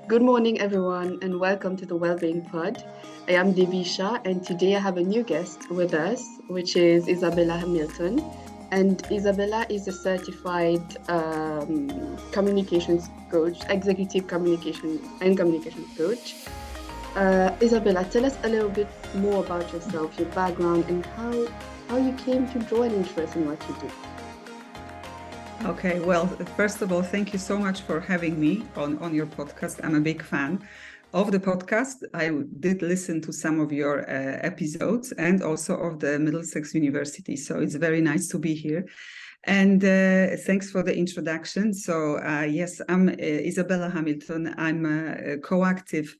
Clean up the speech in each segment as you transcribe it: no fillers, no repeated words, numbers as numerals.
Good morning, everyone, and welcome to the Wellbeing Pod. I am Devisha, and today I have a new guest with us, which is Izabela Hamilton. And Izabela is a certified communications coach, executive communication and communication coach. Izabela, tell us a little bit more about yourself, your background, and how you came to draw an interest in what you do. Okay, well, first of all, thank you so much for having me on your podcast. I'm a big fan of the podcast. I did listen to some of your episodes and also of the Middlesex University. So it's very nice to be here. And thanks for the introduction. So yes, I'm Izabela Hamilton. I'm a coactive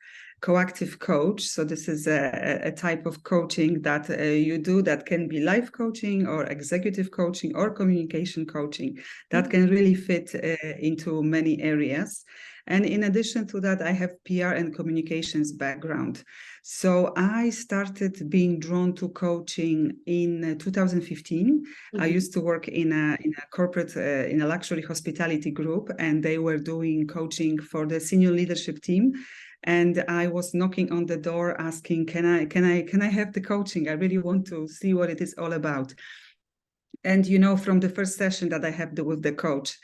coach. So this is a type of coaching that you do that can be life coaching or executive coaching or communication coaching that can really fit into many areas. And in addition to that, I have PR and communications background. So I started being drawn to coaching in 2015. I used to work in a corporate, in a luxury hospitality group, and they were doing coaching for the senior leadership team. And I was knocking on the door asking, can I have the coaching? I really want to see what it is all about. And, you know, from the first session that I had with the coach,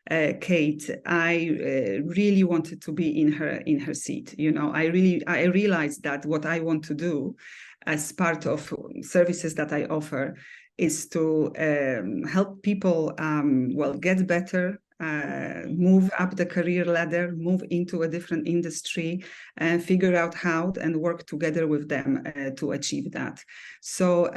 Kate, I really wanted to be in her seat. You know, I realized that what I want to do as part of services that I offer is to help people, get better, move up the career ladder, move into a different industry, and figure out how and work together with them to achieve that. So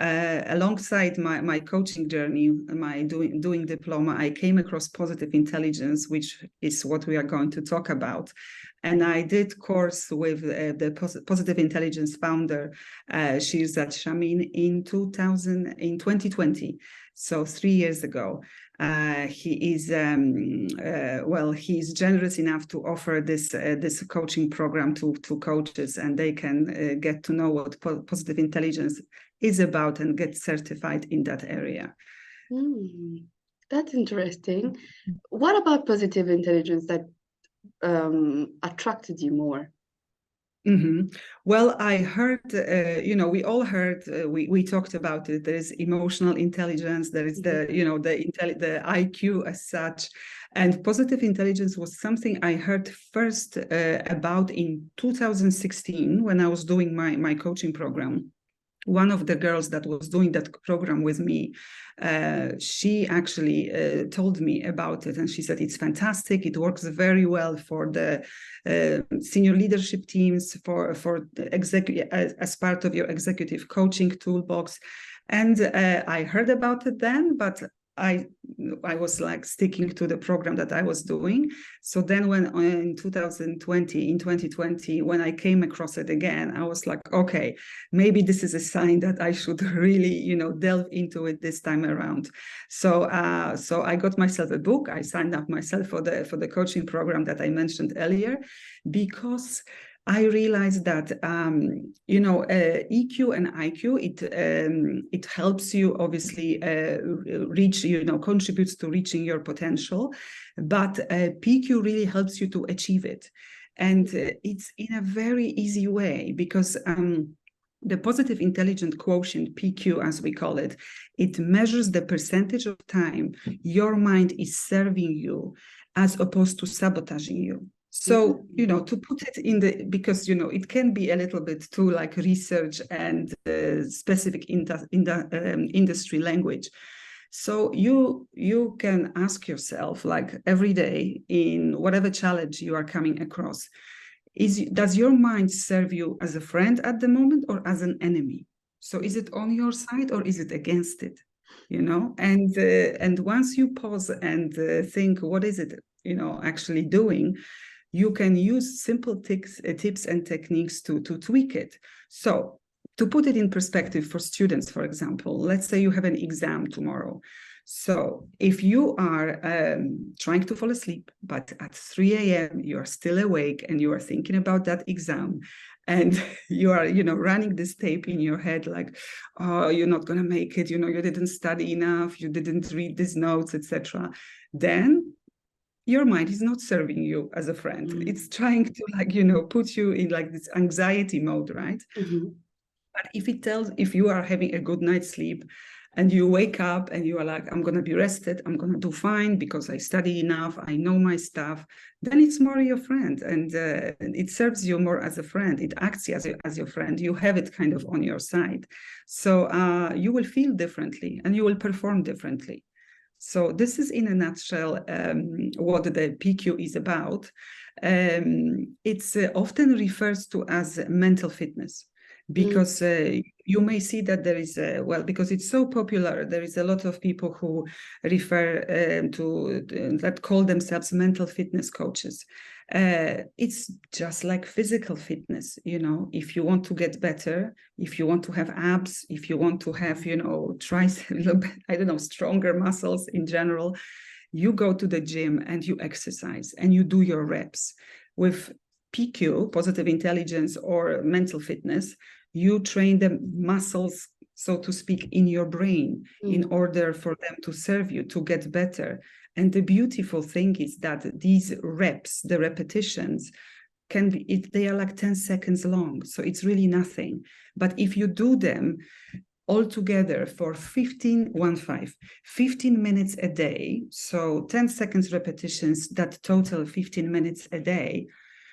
alongside my coaching journey, my doing diploma, I came across positive intelligence, which is what we are going to talk about. And I did course with the Positive Intelligence founder, Shirzad Shamin, in 2020. So 3 years ago. He's generous enough to offer this coaching program to coaches, and they can get to know what positive intelligence is about and get certified in that area. That's interesting. What about positive intelligence that attracted you more? Mm-hmm. Well, I heard, we all heard, we talked about it. There is emotional intelligence. There is the IQ as such. And positive intelligence was something I heard first about in 2016 when I was doing my coaching program. One of the girls that was doing that program with me, she actually told me about it, and she said it's fantastic. It works very well for the senior leadership teams, for as part of your executive coaching toolbox. And I heard about it then, but I was like sticking to the program that I was doing. So then when in 2020, when I came across it again, I was like, okay, maybe this is a sign that I should really, delve into it this time around. So I got myself a book. I signed up myself for the coaching program that I mentioned earlier, because I realized that EQ and IQ, it helps you obviously reach, contributes to reaching your potential, but PQ really helps you to achieve it, and it's in a very easy way, because the positive intelligent quotient, PQ as we call it, it measures the percentage of time your mind is serving you as opposed to sabotaging you. So, to put it because, it can be a little bit too like research and specific industry language. So you can ask yourself, like every day in whatever challenge you are coming across, does your mind serve you as a friend at the moment or as an enemy? So is it on your side or is it against it? And once you pause and think, what is it, actually doing? You can use simple tips and techniques to tweak it. So to put it in perspective for students, for example, let's say you have an exam tomorrow. So if you are trying to fall asleep, but at 3 a.m. you are still awake and you are thinking about that exam, and you are, running this tape in your head, like, oh, you're not going to make it, you didn't study enough, you didn't read these notes, etc. Then your mind is not serving you as a friend. It's trying to, like, put you in like this anxiety mode, right? But if you are having a good night's sleep and you wake up and you are like, I'm going to be rested, I'm going to do fine because I study enough, I know my stuff, then it's more your friend, and it serves you more as a friend. It acts as your friend. You have it kind of on your side. So you will feel differently and you will perform differently. So this is in a nutshell what the PQ is about. It's often refers to as mental fitness, because you may see that there is because it's so popular, there is a lot of people who refer that call themselves mental fitness coaches. It's just like physical fitness. If you want to get better, if you want to have abs, if you want to have triceps, I don't know, stronger muscles in general, you go to the gym and you exercise and you do your reps. With PQ, positive intelligence, or mental fitness, you train the muscles, so to speak, in your brain in order for them to serve you, to get better. And the beautiful thing is that these reps, the repetitions, they are like 10 seconds long. So it's really nothing. But if you do them all together for 15 minutes a day, so 10 seconds repetitions that total 15 minutes a day,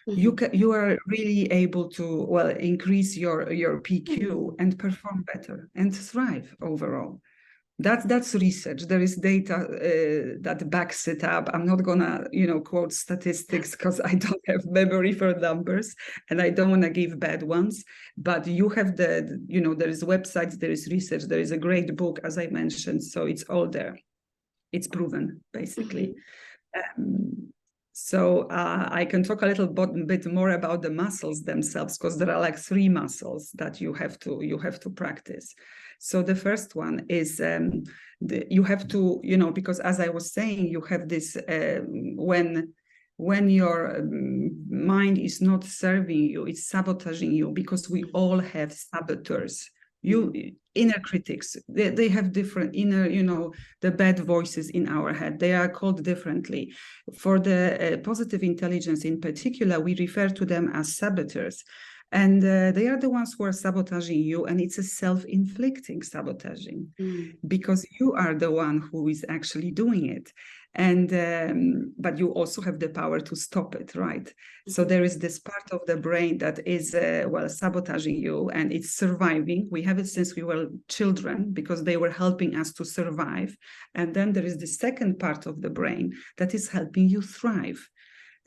you are really able to increase your PQ and perform better and thrive overall. That's research. There is data that backs it up. I'm not gonna quote statistics because I don't have memory for numbers and I don't want to give bad ones. But you have there is websites, there is research, there is a great book, as I mentioned. So it's all there. It's proven, basically. So I can talk a little bit more about the muscles themselves, because there are like 3 muscles that you have to practice. So the first one is you have to, because as I was saying, you have this when your mind is not serving you, it's sabotaging you, because we all have saboteurs. Inner critics, they have different inner, the bad voices in our head. They are called differently. For the positive intelligence in particular, we refer to them as saboteurs. And they are the ones who are sabotaging you, and it's a self-inflicting sabotaging, because you are the one who is actually doing it. And but you also have the power to stop it, right? So there is this part of the brain that is sabotaging you, and it's surviving. We have it since we were children, because they were helping us to survive. And then there is the second part of the brain that is helping you thrive.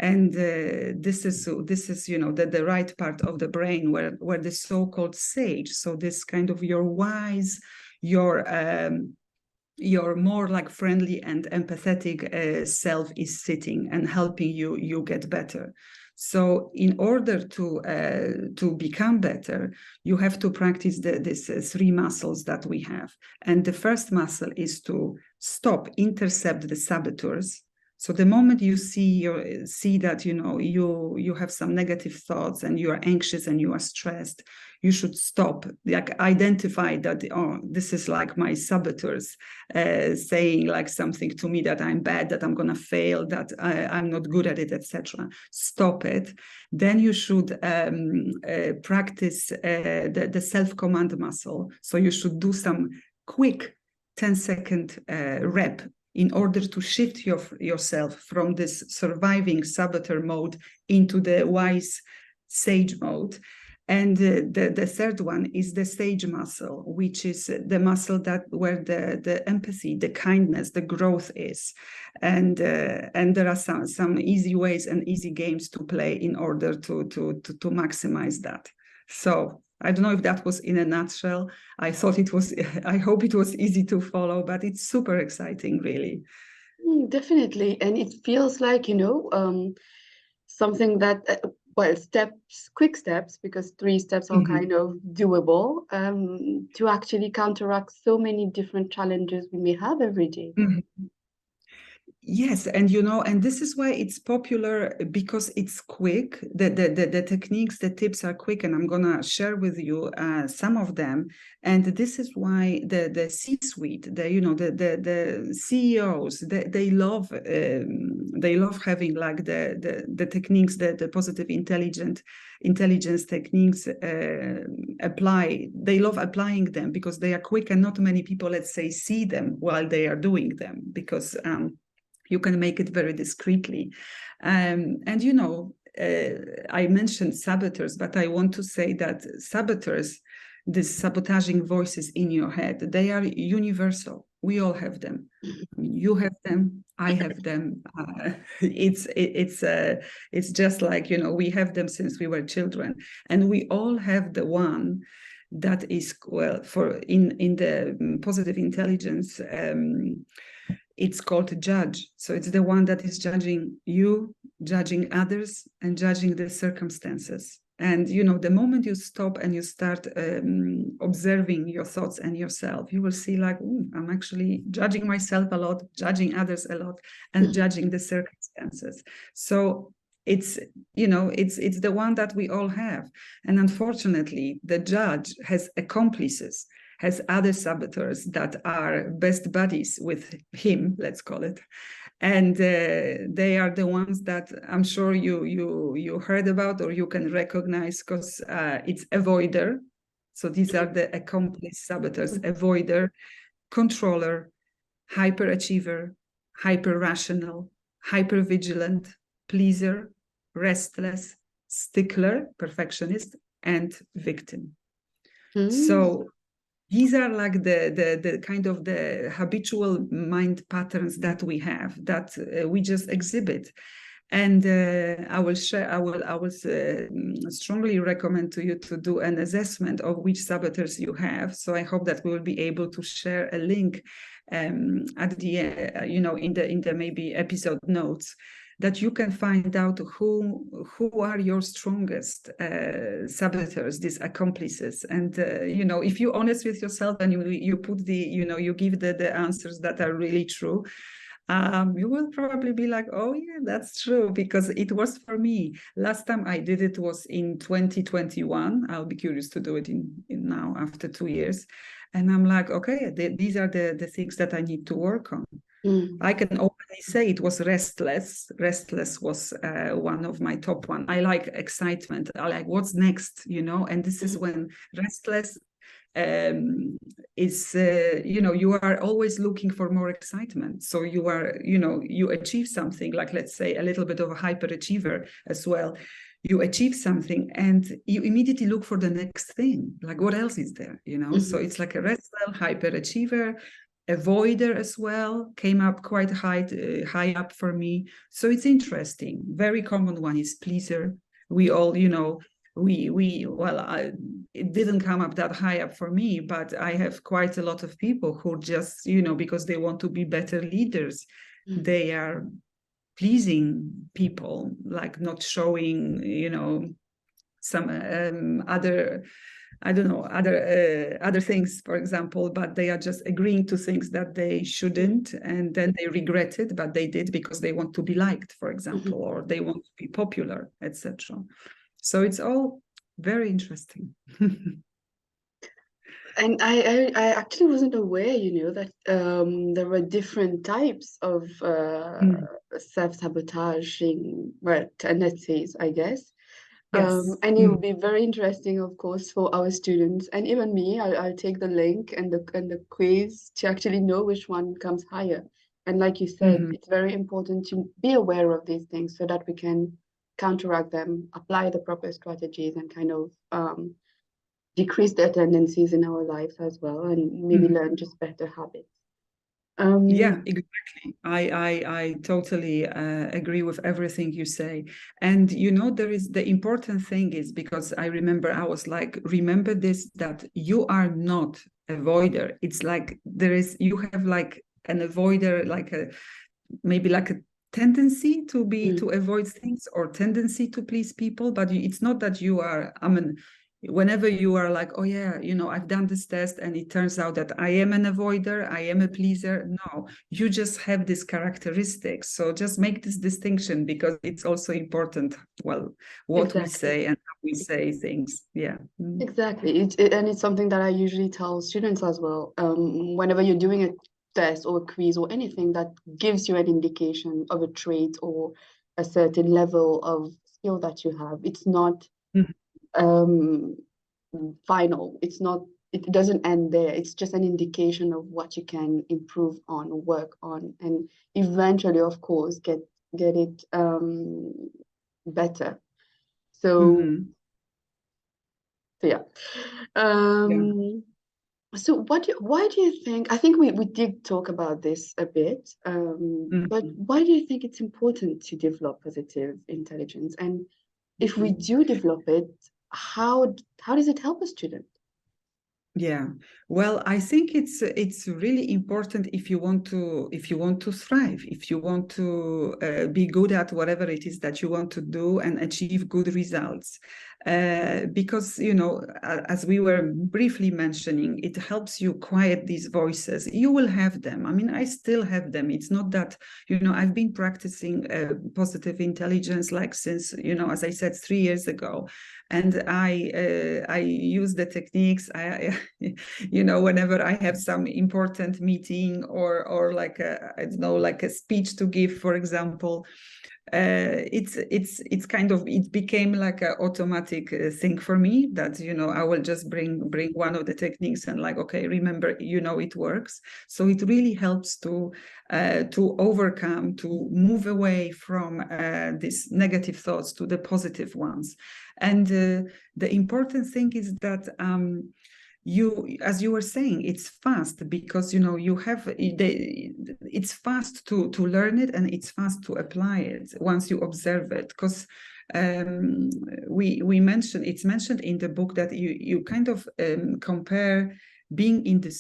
And this is the right part of the brain where the so-called sage, so this kind of your wise, your more like friendly and empathetic self is sitting and helping you get better. So in order to become better, you have to practice these 3 muscles that we have. And the first muscle is to intercept the saboteurs. So the moment you see that you have some negative thoughts and you are anxious and you are stressed, you should stop, like identify that, this is like my saboteurs saying like something to me, that I'm bad, that I'm gonna fail, that I'm not good at it, etc. Stop it. Then you should practice the self-command muscle. So you should do some quick 10-second rep in order to shift yourself from this surviving saboteur mode into the wise sage mode. And the third one is the sage muscle, which is the muscle where the empathy, the kindness, the growth is. And there are some easy ways and easy games to play in order to maximize that. So I don't know if that was in a nutshell. I hope it was easy to follow, but it's super exciting, really. Definitely. And it feels like, something that, quick steps, because 3 steps are kind of doable, to actually counteract so many different challenges we may have every day. Yes, and you know, and this is why it's popular, because it's quick. The techniques, the tips are quick, and I'm gonna share with you some of them. And this is why the C-suite, the CEOs, they love having like the techniques, the positive intelligence techniques apply. They love applying them because they are quick, and not many people, let's say, see them while they are doing them, because you can make it very discreetly. And, you know, I mentioned saboteurs, but I want to say that saboteurs, these sabotaging voices in your head, they are universal. We all have them. I mean, you have them, I have them. It's just like, you know, we have them since we were children, and we all have the one that is, well, for in the positive intelligence, it's called judge. So it's the one that is judging you, judging others, and judging the circumstances. And, you know, the moment you stop and you start observing your thoughts and yourself, you will see like, I'm actually judging myself a lot, judging others a lot, and judging the circumstances. So it's, you know, it's the one that we all have. And unfortunately, the judge has accomplices, has other saboteurs that are best buddies with him, let's call it. And they are the ones that I'm sure you heard about, or you can recognize, because it's avoider. So these are the accomplice saboteurs: avoider, controller, hyperachiever, hyper-rational, hyper-vigilant, pleaser, restless, stickler, perfectionist, and victim. So these are like the kind of the habitual mind patterns that we have, that we just exhibit. And I will strongly recommend to you to do an assessment of which saboteurs you have. So I hope that we will be able to share a link at the in the maybe episode notes, that you can find out who are your strongest saboteurs, these accomplices. And you know, if you're honest with yourself and you put the, you know, you give the answers that are really true, you will probably be like, oh yeah, that's true, because it was for me. Last time I did it was in 2021. I'll be curious to do it in now after 2 years. And I'm like, okay, these are the things that I need to work on. I can openly say it was restless. Restless was one of my top one. I like excitement. I like what's next, you know, and this is when restless is, you know, you are always looking for more excitement. So you are, you know, you achieve something, like, let's say, a little bit of a hyperachiever as well. You achieve something and you immediately look for the next thing. Like, what else is there, you know? So it's like a restless, hyperachiever, avoider as well, came up quite high up for me. So it's interesting. Very common one is pleaser. We all, you know, it didn't come up that high up for me, but I have quite a lot of people who just, you know, because they want to be better leaders, they are pleasing people, like not showing, you know, some other things, for example, but they are just agreeing to things that they shouldn't, and then they regret it, but they did because they want to be liked, for example, or they want to be popular, etc. So it's all very interesting. And I actually wasn't aware, you know, that there were different types of self-sabotaging, well, tendencies, I guess. Yes. And it will be very interesting, of course, for our students and even me. I'll take the link and the quiz to actually know which one comes higher. And like you said, it's very important to be aware of these things so that we can counteract them, apply the proper strategies, and kind of decrease their tendencies in our lives as well, and maybe learn just better habits. Yeah, exactly. I totally agree with everything you say. And, you know, there is the important thing is, because I remember I was like, remember this, that you are not avoider. It's like you have like an avoider, like maybe like a tendency to avoid things, or tendency to please people, but it's not that you are, whenever you are like, oh yeah, I've done this test and it turns out that I am an avoider, I am a pleaser. No, you just have these characteristics. So just make this distinction, because it's also important, well, what we say and how we say things. Yeah. Exactly. And it's something that I usually tell students as well. Whenever you're doing a test or a quiz or anything that gives you an indication of a trait or a certain level of skill that you have, it's not final. It doesn't end there. It's just an indication of what you can improve on or work on, and eventually, of course, get it better. So, so yeah. So why do you think, I think we did talk about this a bit, but why do you think it's important to develop positive intelligence? And if we do develop it, how does it help a student? Yeah, well, I think it's really important if you want to thrive, if you want to be good at whatever it is that you want to do and achieve good results. Because, as we were briefly mentioning, it helps you quiet these voices. You will have them. I mean, I still have them. It's not that, I've been practicing positive intelligence like since, as I said, 3 years ago. And I use the techniques. Whenever I have some important meeting or like a speech to give, for example, it's kind of, it became like an automatic thing for me that I will just bring one of the techniques and like, okay, remember, it works. So it really helps to overcome, to move away from these negative thoughts to the positive ones. And the important thing is that as you were saying, it's fast, because it's fast to learn it, and it's fast to apply it once you observe it. Because it's mentioned in the book that you kind of compare being in the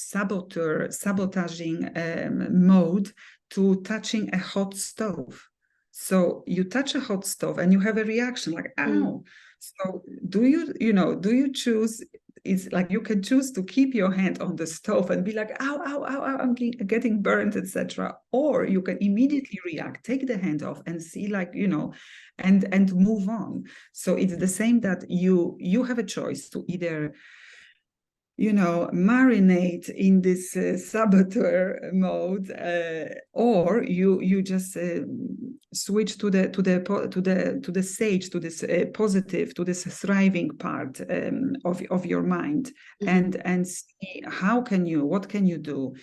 sabotaging mode to touching a hot stove. So you touch a hot stove and you have a reaction like, ow. So do you choose? It's like you can choose to keep your hand on the stove and be like, ow, ow, ow, ow, I'm getting burnt, etc. Or you can immediately react, take the hand off and see, like, and move on. So it's the same, that you have a choice to either marinate in this saboteur mode, or you just switch to the sage, to this positive, to this thriving part of your mind, and see what can you do.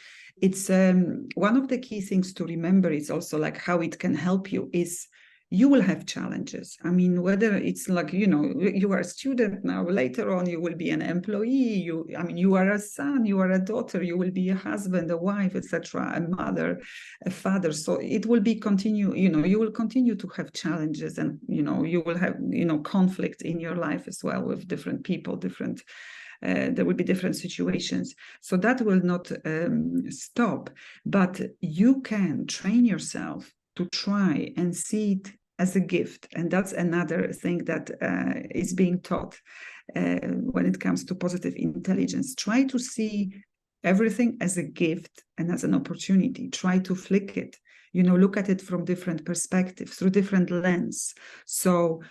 It's one of the key things to remember is also like how it can help you is you will have challenges. I mean, whether it's like, you are a student now, later on you will be an employee, you are a son, you are a daughter, you will be a husband, a wife, etc., a mother, a father. So it will be you will continue to have challenges, and, you will have, conflict in your life as well with different people, there will be different situations. So that will not stop, but you can train yourself to try and see it as a gift. And that's another thing that is being taught when it comes to positive intelligence. Try to see everything as a gift and as an opportunity. Try to flick it, look at it from different perspectives, through different lens. So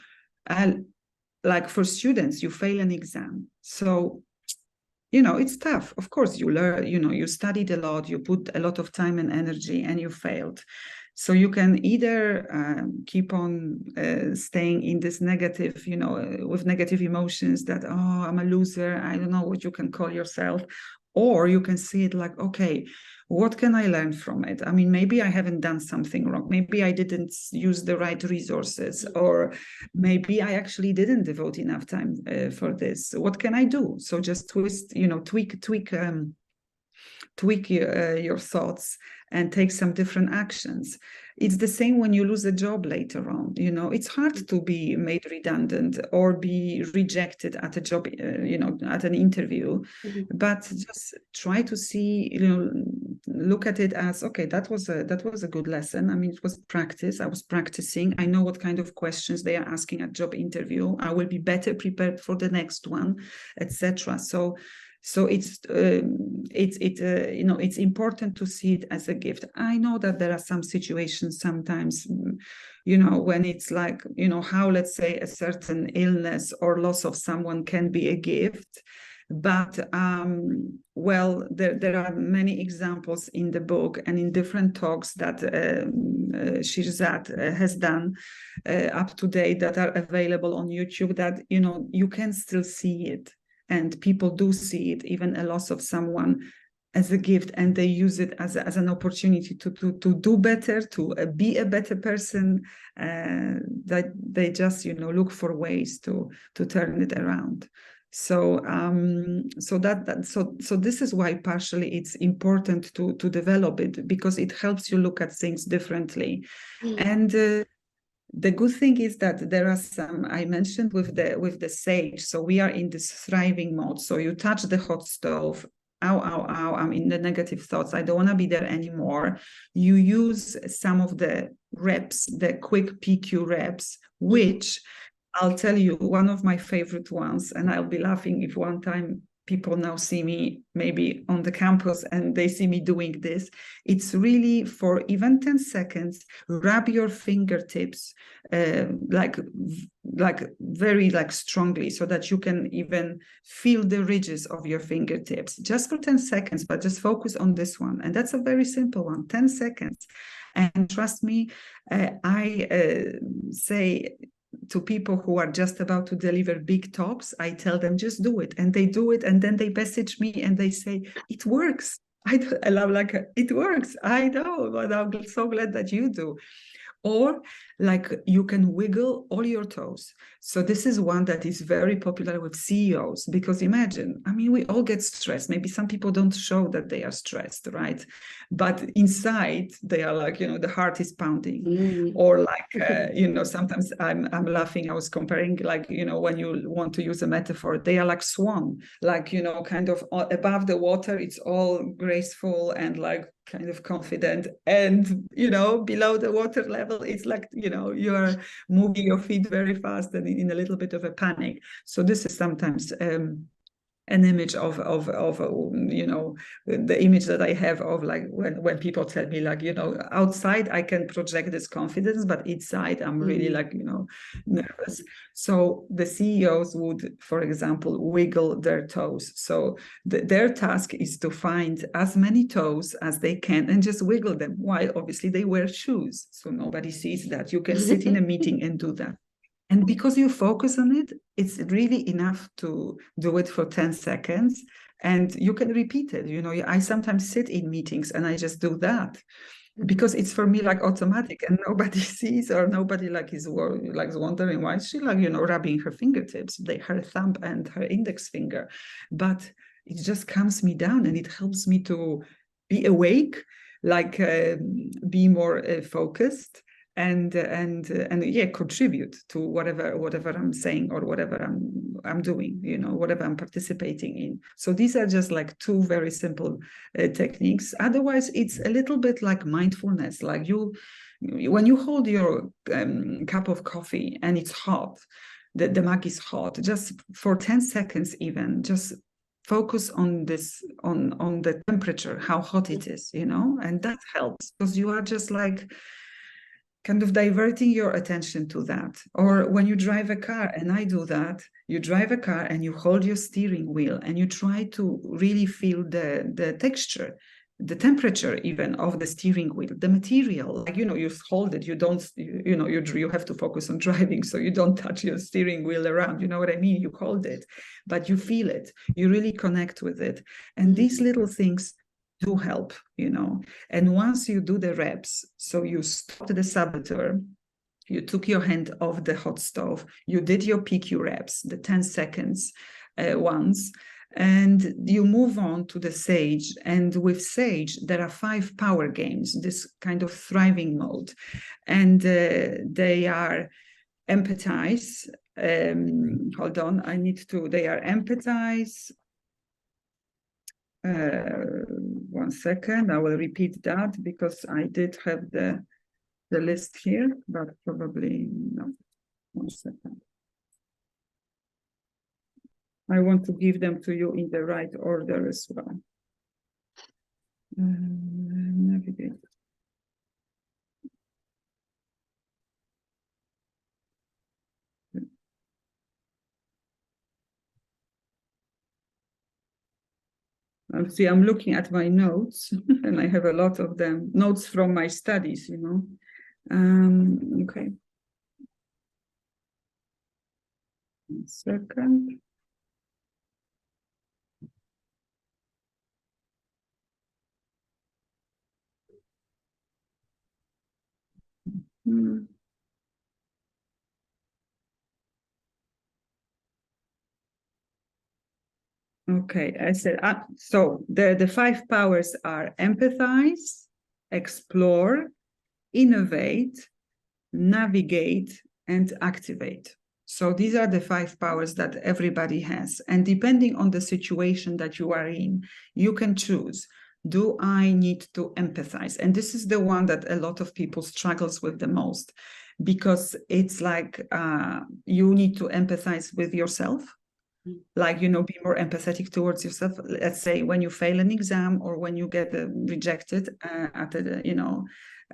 like for students, you fail an exam. So it's tough. Of course, you learn, you studied a lot, you put a lot of time and energy, and you failed. So you can either keep on staying in this negative, with negative emotions that, oh, I'm a loser, I don't know what you can call yourself. Or you can see it like, okay, what can I learn from it? I mean, maybe I haven't done something wrong. Maybe I didn't use the right resources, or maybe I actually didn't devote enough time for this. What can I do? So just tweak your thoughts and take some different actions. it's the same when you lose a job later on. It's hard to be made redundant or be rejected at a job, at an interview. But just try to see, look at it as, okay, that was a good lesson. I mean, it was practice. I was practicing. I know what kind of questions they are asking at job interview. I will be better prepared for the next one, etc. So it's important to see it as a gift. I know that there are some situations sometimes, when it's like, how, let's say, a certain illness or loss of someone can be a gift. But there are many examples in the book and in different talks that Shirzad has done up to date that are available on YouTube, that you can still see it, and people do see it, even a loss of someone, as a gift, and they use it as an opportunity to do better, to be a better person. That they just look for ways to turn it around. So this is why partially it's important to develop it, because it helps you look at things differently. And the good thing is that there are some, I mentioned with the sage. So we are in this thriving mode. So you touch the hot stove. Ow, I'm in the negative thoughts. I don't want to be there anymore. You use some of the reps, the quick PQ reps, which I'll tell you, one of my favorite ones, and I'll be laughing if one time people now see me maybe on the campus and they see me doing this. It's really for even 10 seconds, rub your fingertips like very strongly, so that you can even feel the ridges of your fingertips, just for 10 seconds, but just focus on this one. And that's a very simple one, 10 seconds. And trust me, I say to people who are just about to deliver big talks, I tell them, just do it. And they do it. And then they message me and they say, it works. And I'm like, it works. I know, but I'm so glad that you do. Or like you can wiggle all your toes. So this is one that is very popular with CEOs, because imagine, I mean, we all get stressed. Maybe some people don't show that they are stressed, right? But inside they are like, the heart is pounding. Or like, sometimes I'm laughing. I was comparing, like, when you want to use a metaphor, they are like swan, like, kind of above the water, it's all graceful and like kind of confident, and below the water level it's like you are moving your feet very fast and in a little bit of a panic. So this is sometimes an image of the image that I have of like when people tell me like outside I can project this confidence, but inside I'm really like nervous. So the CEOs would, for example, wiggle their toes. So their task is to find as many toes as they can and just wiggle them, while obviously they wear shoes, so nobody sees that. You can sit in a meeting and do that. And because you focus on it, it's really enough to do it for 10 seconds, and you can repeat it. I sometimes sit in meetings and I just do that because it's for me like automatic, and nobody sees, or nobody like is wondering why is she like, rubbing her fingertips, her thumb and her index finger. But it just calms me down and it helps me to be awake, like be more focused. And contribute to whatever I'm saying or whatever I'm doing, whatever I'm participating in. So these are just like two very simple techniques. Otherwise, it's a little bit like mindfulness. Like when you hold your cup of coffee and it's hot, the mug is hot, just for 10 seconds even, just focus on this, on the temperature, how hot it is, and that helps, because you are just like kind of diverting your attention to that. Or when you drive a car, and I do that, you drive a car and you hold your steering wheel and you try to really feel the texture, the temperature even of the steering wheel, the material, like, you hold it, you don't, you have to focus on driving, so you don't touch your steering wheel around, you know what I mean? You hold it, but you feel it, you really connect with it. And these little things do help, and once you do the reps, so you stopped the saboteur, you took your hand off the hot stove, you did your PQ reps, the 10 seconds ones, And you move on to the Sage. And with Sage, there are 5 power games, this kind of thriving mode. And they are empathize. Hold on, they are empathize. One second, I will repeat that because I did have the list here, but probably no. 1 second. I want to give them to you in the right order as well. Navigate. See, I'm looking at my notes, and I have a lot of them, notes from my studies, you know. Okay. 1 second. Okay, I said, so the 5 powers are empathize, explore, innovate, navigate, and activate. So these are the 5 powers that everybody has. And depending on the situation that you are in, you can choose, do I need to empathize? And this is the one that a lot of people struggles with the most, because it's like you need to empathize with yourself. Like, you know, be more empathetic towards yourself. Let's say when you fail an exam or when you get rejected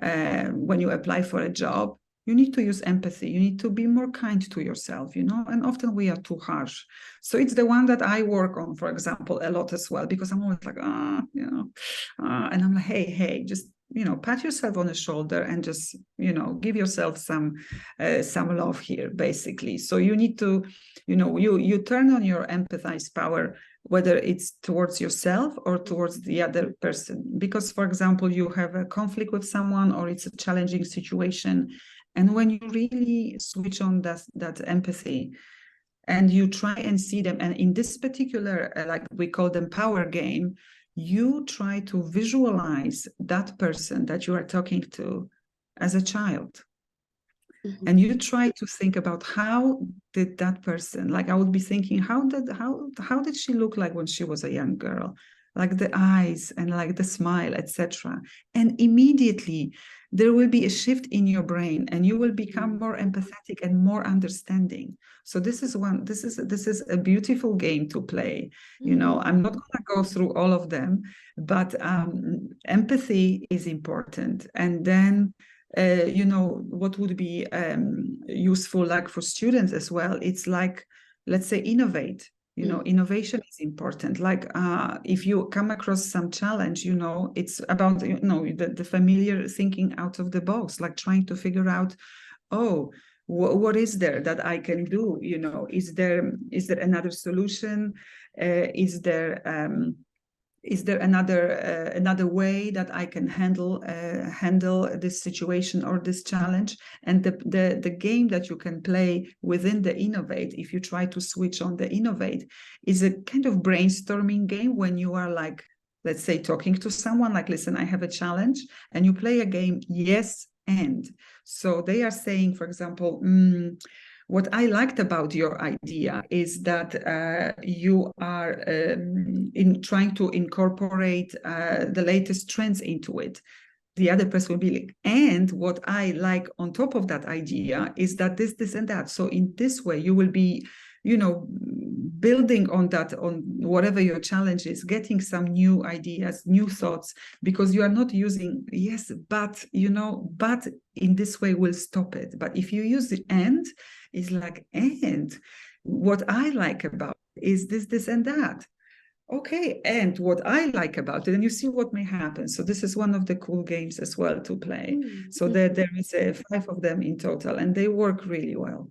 when you apply for a job, you need to use empathy. You need to be more kind to yourself, you know, and often we are too harsh. So it's the one that I work on, for example, a lot as well, because I'm always like, and I'm like, hey, just, you know, pat yourself on the shoulder and just, you know, give yourself some love here, basically. So you need to, you know, you turn on your empathize power, whether it's towards yourself or towards the other person. Because, for example, you have a conflict with someone or it's a challenging situation. And when you really switch on that empathy and you try and see them, and in this particular, like we call them power game, you try to visualize that person that you are talking to as a child. Mm-hmm. And you try to think about how did that person, like I would be thinking, how did she look like when she was a young girl? Like the eyes and like the smile, etc. And immediately there will be a shift in your brain and you will become more empathetic and more understanding. So this is a beautiful game to play. You know, I'm not going to go through all of them, but empathy is important. And then you know, what would be useful, like for students as well, it's like, let's say, innovate. You know, innovation is important. Like if you come across some challenge, you know, it's about, you know, the familiar thinking out of the box, like trying to figure out, what is there that I can do? You know, is there another solution? Is there another way that I can handle this situation or this challenge? And the game that you can play within the innovate, if you try to switch on the innovate, is a kind of brainstorming game when you are like, let's say, talking to someone like, listen, I have a challenge, and you play a game, yes, and. So they are saying, for example, what I liked about your idea is that you are in trying to incorporate the latest trends into it. The other person will be like, and what I like on top of that idea is that this, and that. So in this way, you will be, you know, building on that, on whatever your challenge is, getting some new ideas, new thoughts, because you are not using yes, but, you know, but in this way we'll stop it. But if you use the and, it's like, and what I like about it is this, and that. Okay, and what I like about it, and you see what may happen. So this is one of the cool games as well to play. So there is 5 of them in total, and they work really well.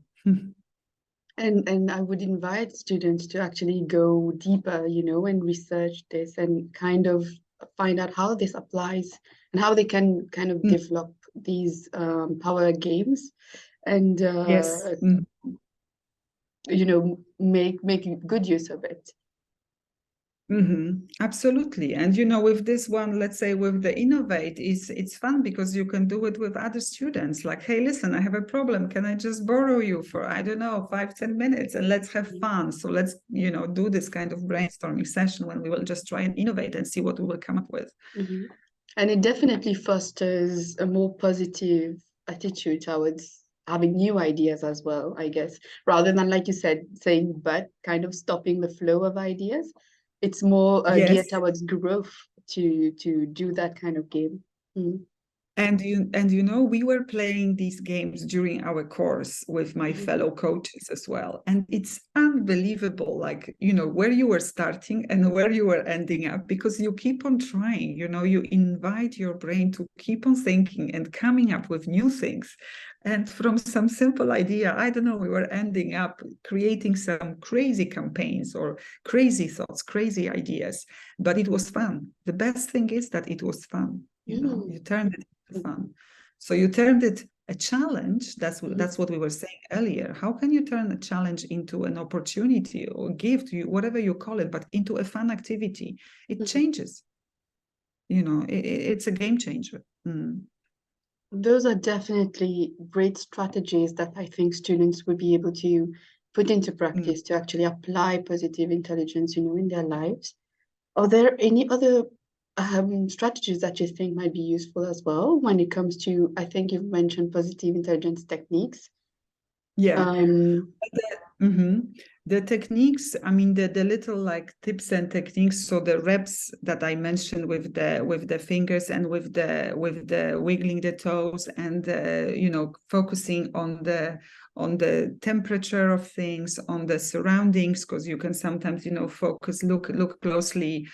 And I would invite students to actually go deeper, you know, and research this and kind of find out how this applies and how they can kind of develop these power games and you know, make good use of it. Absolutely. And with this one, let's say with the innovate, it's fun because you can do it with other students. Like, hey, listen, I have a problem. Can I just borrow you for, I don't know, 5-10 minutes, and let's have fun. So let's, do this kind of brainstorming session when we will just try and innovate and see what we will come up with. And it definitely fosters a more positive attitude towards having new ideas as well, I guess, rather than, like you said, saying but, kind of stopping the flow of ideas. It's more Yes. geared towards growth to do that kind of game. And we were playing these games during our course with my fellow coaches as well. And it's unbelievable, like, where you were starting and where you were ending up, because you keep on trying, you invite your brain to keep on thinking and coming up with new things. And from some simple idea, I don't know, we were ending up creating some crazy campaigns or crazy thoughts, crazy ideas, but it was fun. The best thing is that it was fun. You turned it into fun. So you turned it a challenge. That's what we were saying earlier. How can you turn a challenge into an opportunity or gift, whatever you call it, but into a fun activity? It changes. It's a game changer. Those are definitely great strategies that I think students will be able to put into practice to actually apply positive intelligence, in their lives. Are there any other strategies that you think might be useful as well when it comes to, I think you've mentioned positive intelligence techniques? Yeah. The techniques, I mean, the little like tips and techniques. So the reps that I mentioned with the fingers and with the wiggling the toes and focusing on the temperature of things, on the surroundings, because you can sometimes focus, look closely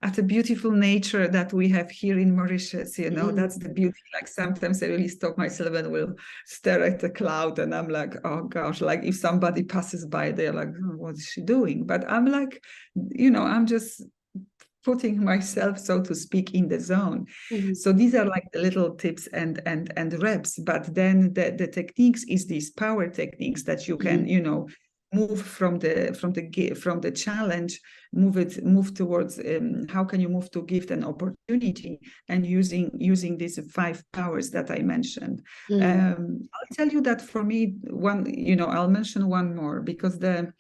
at the beautiful nature that we have here in Mauritius. That's the beauty. Like sometimes I really stop myself and will stare at the cloud and I'm like, oh gosh, like if somebody passes by, they're like, oh, what is she doing? But I'm like, I'm just putting myself, so to speak, in the zone. So these are like the little tips and reps. But then the techniques is these power techniques that you can, move from the challenge, move towards how can you move to gift an opportunity, and using these 5 powers that I mentioned. I'll tell you that for me, I'll mention one more, because the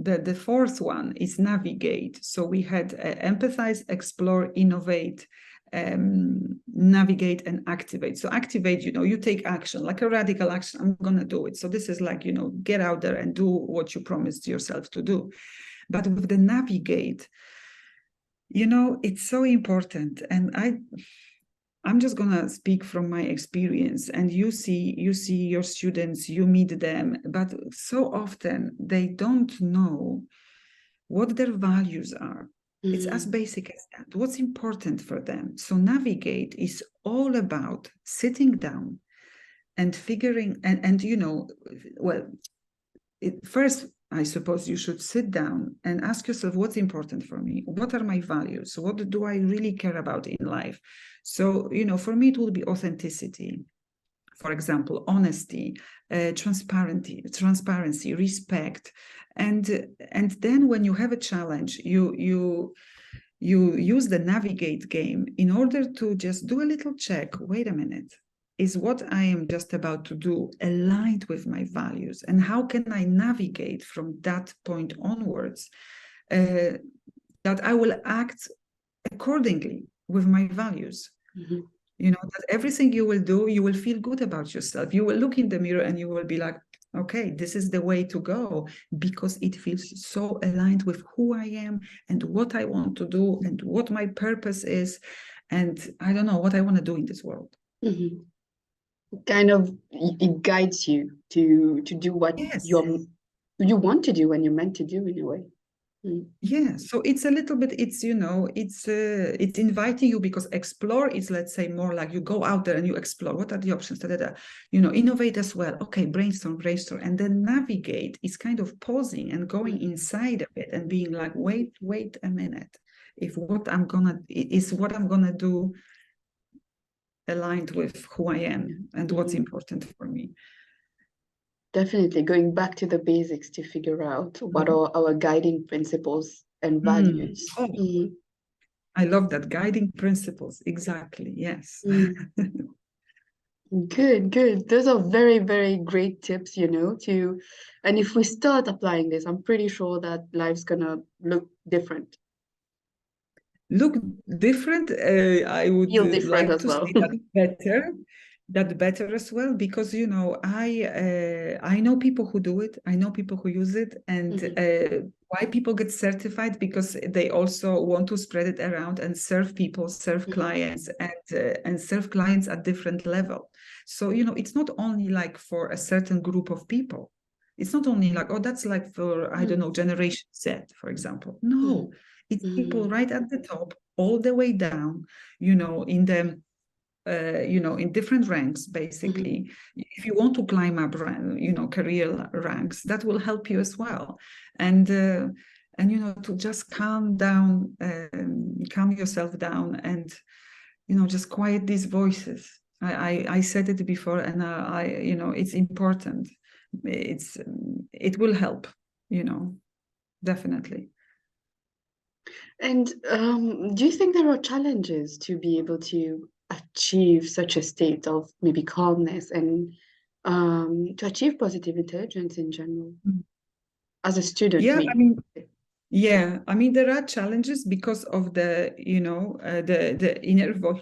4th one is navigate. So we had empathize, explore, innovate, navigate, and activate. So activate, you take action, like a radical action. I'm going to do it. So this is like, get out there and do what you promised yourself to do. But with the navigate, it's so important. And I'm just going to speak from my experience, and you see your students, you meet them, but so often they don't know what their values are. It's as basic as that. What's important for them? So navigate is all about sitting down and figuring, first, I suppose you should sit down and ask yourself, what's important for me? What are my values? What do I really care about in life? So, for me, it will be authenticity. For example, honesty, transparency, respect. And then when you have a challenge, you use the navigate game in order to just do a little check. Wait a minute. Is what I am just about to do aligned with my values? And how can I navigate from that point onwards that I will act accordingly with my values? That everything you will do, you will feel good about yourself. You will look in the mirror and you will be like, okay, this is the way to go, because it feels so aligned with who I am and what I want to do and what my purpose is. And I don't know what I want to do in this world. Kind of, it guides you to do what you want to do and you're meant to do in a way. Yeah, so it's a little bit, it's inviting you, because explore is, let's say, more like you go out there and you explore what are the options, innovate as well. Okay, brainstorm, and then navigate is kind of pausing and going inside of it and being like, wait a minute, is what I'm gonna do aligned with who I am and what's important for me. Definitely going back to the basics to figure out what are our guiding principles and values. Oh, I love that. Guiding principles. Exactly. Yes. Good, good. Those are very, very great tips, and if we start applying this, I'm pretty sure that life's gonna look different. Look different. I would Feel different like as to well. say that better as well, because I know people who do it. I know people who use it, and why people get certified, because they also want to spread it around and serve people, serve clients, and serve clients at different level. So it's not only like for a certain group of people. It's not only like, oh, that's like for, I don't know, Generation Z, for example. No, it's people right at the top, all the way down, in the in different ranks, basically. If you want to climb up, career ranks, that will help you as well. And to just calm yourself down, and just quiet these voices. I said it before, and it's important. It will help, definitely. And do you think there are challenges to be able to achieve such a state of maybe calmness and to achieve positive intelligence in general as a student? Yeah, Maybe. there are challenges because of the the inner voice.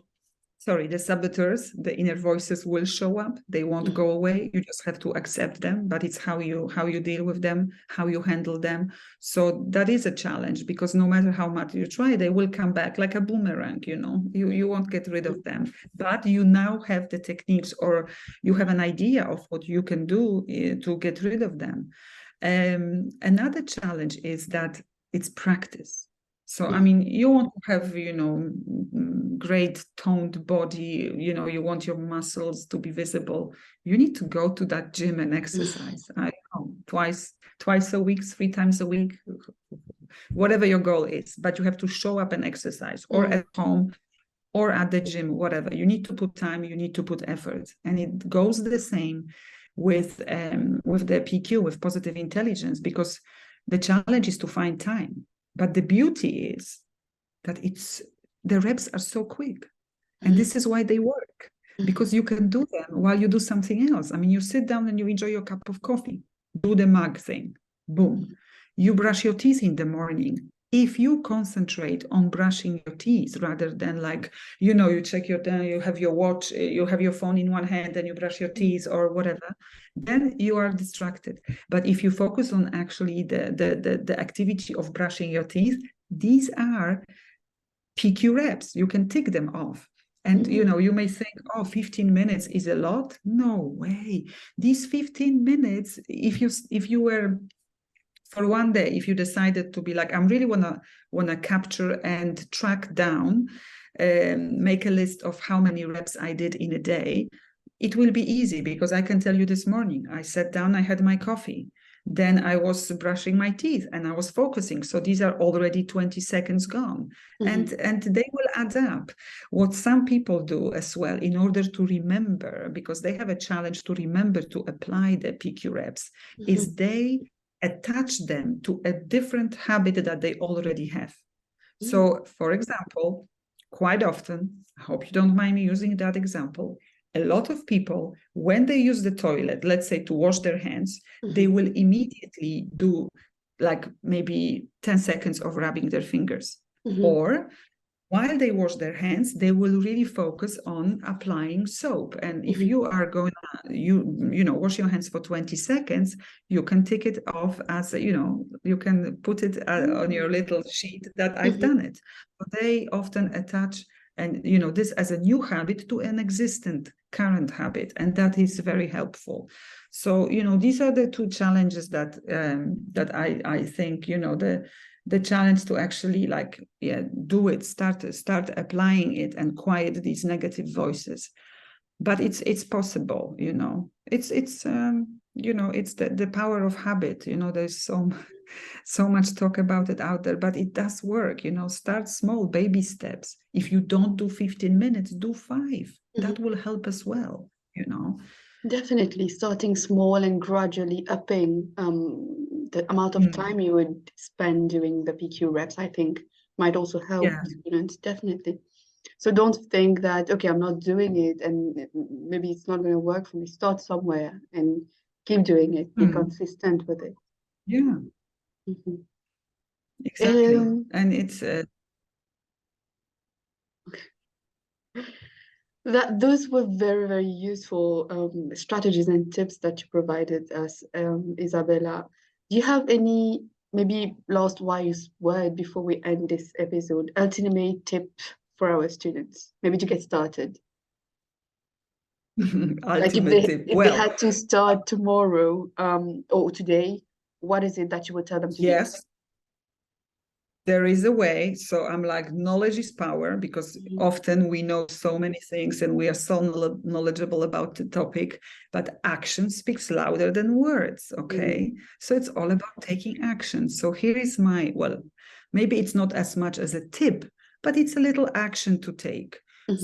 Sorry, the saboteurs, the inner voices will show up. They won't go away. You just have to accept them, but it's how you deal with them, how you handle them. So that is a challenge, because no matter how much you try, they will come back like a boomerang. You won't get rid of them. But you now have the techniques, or you have an idea of what you can do to get rid of them. Another challenge is that it's practice. So, you want to have, great toned body, you want your muscles to be visible. You need to go to that gym and exercise. I don't know, twice a week, 3 times a week, whatever your goal is. But you have to show up and exercise, or at home, or at the gym, whatever. You need to put time, you need to put effort. And it goes the same with the PQ, with positive intelligence, because the challenge is to find time. But the beauty is that the reps are so quick. And this is why they work, because you can do them while you do something else. You sit down and you enjoy your cup of coffee, do the mug thing, boom. You brush your teeth in the morning. If you concentrate on brushing your teeth rather than you check you have your watch, you have your phone in one hand and you brush your teeth or whatever, then you are distracted. But if you focus on actually the activity of brushing your teeth, these are PQ reps. You can tick them off. And, you may think, 15 minutes is a lot. No way. These 15 minutes, if you were, for one day, if you decided to be like, I'm really wanna capture and track down, make a list of how many reps I did in a day, it will be easy, because I can tell you this morning, I sat down, I had my coffee. Then I was brushing my teeth and I was focusing. So these are already 20 seconds gone. And they will add up. What some people do as well, in order to remember, because they have a challenge to remember to apply the PQ reps, is they attach them to a different habit that they already have. So, for example, quite often, I hope you don't mind me using that example, a lot of people, when they use the toilet, let's say to wash their hands, they will immediately do like maybe 10 seconds of rubbing their fingers. Or while they wash their hands, they will really focus on applying soap. And if you are going to, wash your hands for 20 seconds, you can tick it off as, you can put it on your little sheet that I've done it. But they often attach this as a new habit to an existent current habit, and that is very helpful. So these are the two challenges that I think the challenge to actually do it, start applying it and quiet these negative voices. But it's possible, it's the power of habit. There's so much talk about it out there, but it does work. Start small, baby steps. If you don't do 15 minutes, do 5. That will help as well. Definitely starting small and gradually upping the amount of time you would spend doing the PQ reps, I think might also help Yeah. students, definitely. So don't think that, okay, I'm not doing it and maybe it's not going to work for me. Start somewhere and keep doing it. Be consistent with it. Yeah, Mhm. exactly. And it's those were very, very useful strategies and tips that you provided us, Izabela. Do you have any maybe last wise word before we end this episode? Ultimate tip for our students, maybe to get started. Like ultimate tip. if they Well, had to start tomorrow, or today, what is it that you would tell them to do? yes, there is a way. So I'm like, knowledge is power, because often we know so many things and we are so knowledgeable about the topic, but action speaks louder than words. Okay. So it's all about taking action. So here is my, well, maybe it's not as much as a tip, but it's a little action to take.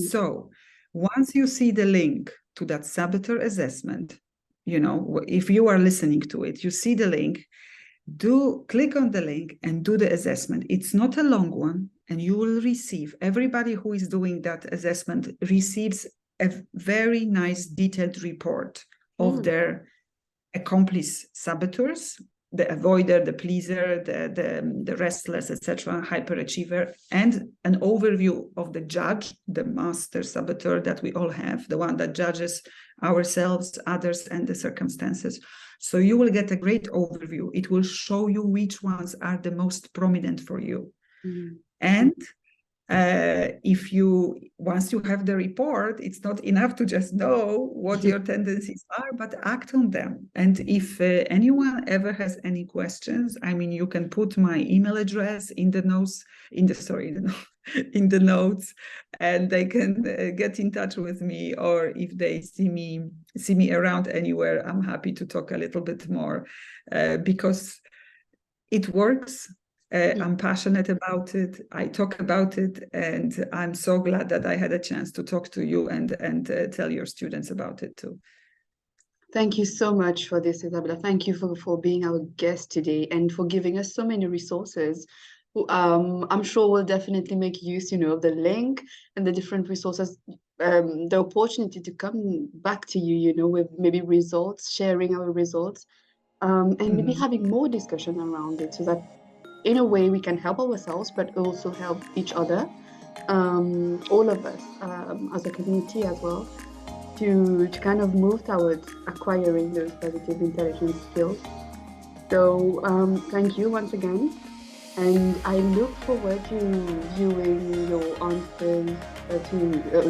So once you see the link to that saboteur assessment, you know, if you are listening to it, you see the link, click on the link and do the assessment. It's not a long one, and you will receive, everybody who is doing that assessment receives a very nice detailed report of their accomplice saboteurs, the avoider, the pleaser, the restless, etc., hyperachiever, and an overview of the judge, the master saboteur that we all have, the one that judges ourselves, others, and the circumstances. So you will get a great overview. It will show you which ones are the most prominent for you. And once you have the report, it's not enough to just know what your tendencies are, but act on them. And if anyone ever has any questions, I mean, you can put my email address in the notes, in the notes, and they can get in touch with me. Or if they see me around anywhere, I'm happy to talk a little bit more, because it works. I'm passionate about it. I talk about it, and I'm so glad that I had a chance to talk to you and tell your students about it too. Thank you so much for this, Izabela. Thank you for being our guest today and for giving us so many resources. I'm sure we'll definitely make use, of the link and the different resources, the opportunity to come back to you, with maybe results, sharing our results, and maybe having more discussion around it so that in a way we can help ourselves, but also help each other, all of us as a community as well, to kind of move towards acquiring those positive intelligence skills. So thank you once again. And I look forward to viewing your answers to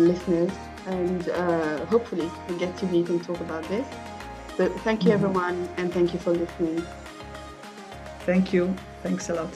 listeners, and hopefully we get to meet and talk about this. So thank you, everyone, and thank you for listening. Thank you. Thanks a lot.